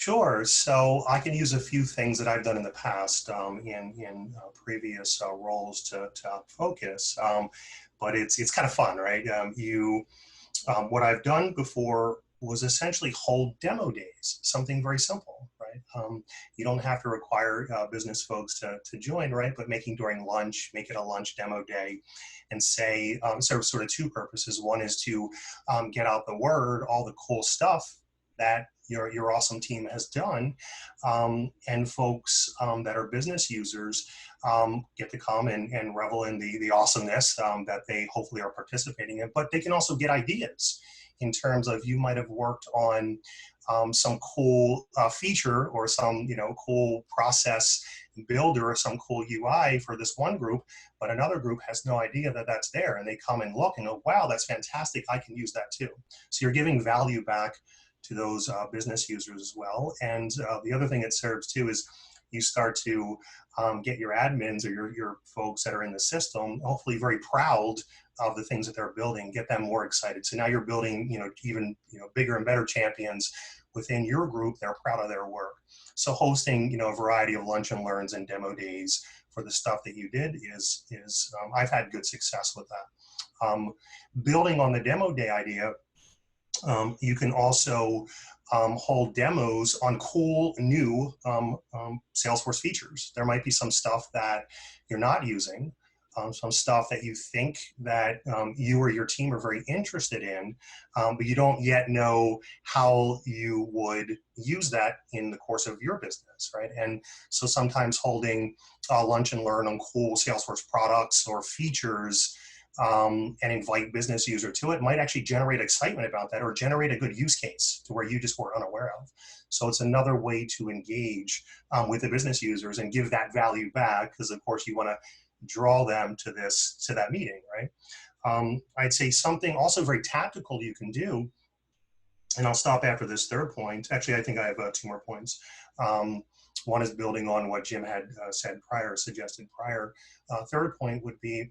Sure. So I can use a few things that I've done in the past previous roles to focus, but it's kind of fun, right? What I've done before was essentially hold demo days, something very simple, right? You don't have to require business folks to join, right? But making during lunch, make it a lunch demo day, and say, so sort of two purposes. One is to get out the word, all the cool stuff that your awesome team has done, and folks that are business users get to come and revel in the awesomeness that they hopefully are participating in. But they can also get ideas in terms of, you might have worked on some cool feature or some cool process builder or some cool UI for this one group, but another group has no idea that that's there, and they come and look and go, wow, that's fantastic, I can use that too. So you're giving value back to those business users as well. And the other thing it serves too is you start to get your admins or your folks that are in the system hopefully very proud of the things that they're building, get them more excited. So now you're building even bigger and better champions within your group. They're proud of their work. So hosting a variety of lunch and learns and demo days for the stuff that you did is I've had good success with that. Building on the demo day idea, you can also hold demos on cool new Salesforce features. There might be some stuff that you're not using, some stuff that you think that you or your team are very interested in, but you don't yet know how you would use that in the course of your business, right? And so sometimes holding lunch and learn on cool Salesforce products or features and invite business user to it might actually generate excitement about that, or generate a good use case to where you just were unaware of. So it's another way to engage with the business users and give that value back, because of course you want to draw them to that meeting, right? I'd say something also very tactical you can do, and I'll stop after this third point. Actually, I think I have two more points. One is building on what Jim had suggested prior. Third point would be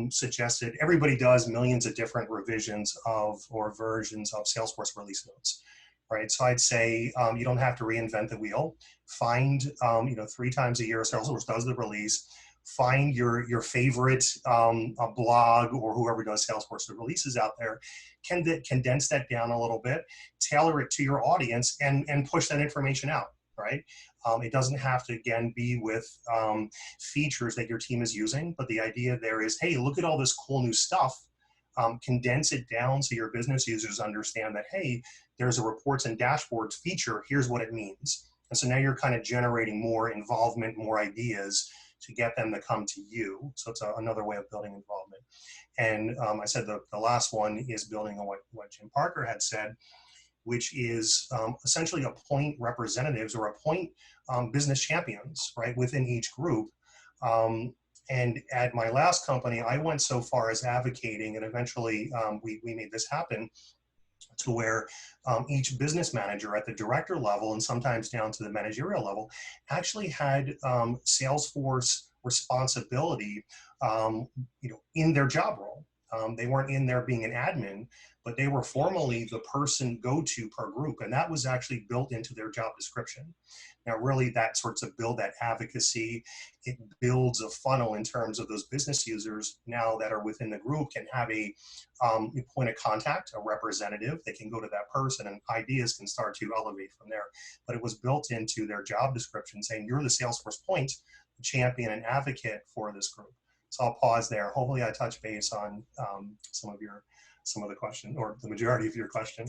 suggested, everybody does millions of different revisions of or versions of Salesforce release notes, right? So I'd say you don't have to reinvent the wheel. Find 3 times a year Salesforce does the release. Find your favorite blog or whoever does Salesforce releases out there, condense that down a little bit, tailor it to your audience, and push that information out, right? It doesn't have to, again, be with features that your team is using, but the idea there is, hey, look at all this cool new stuff. Condense it down so your business users understand that, hey, there's a reports and dashboards feature, here's what it means. And so now you're kind of generating more involvement, more ideas to get them to come to you. So it's another way of building involvement. And I said the last one is building on what Jim Parker had said, which is essentially appoint representatives or appoint business champions, right, within each group. And at my last company, I went so far as advocating, and eventually we made this happen, to where each business manager at the director level, and sometimes down to the managerial level, actually had Salesforce responsibility in their job role. They weren't in there being an admin, but they were formally the person go-to per group, and that was actually built into their job description. Now, really, that sorts of build that advocacy. It builds a funnel in terms of those business users now that are within the group can have a point of contact, a representative. They can go to that person, and ideas can start to elevate from there. But it was built into their job description, saying you're the Salesforce point champion and advocate for this group. So I'll pause there. Hopefully, I touch base on some of the question, or the majority of your question.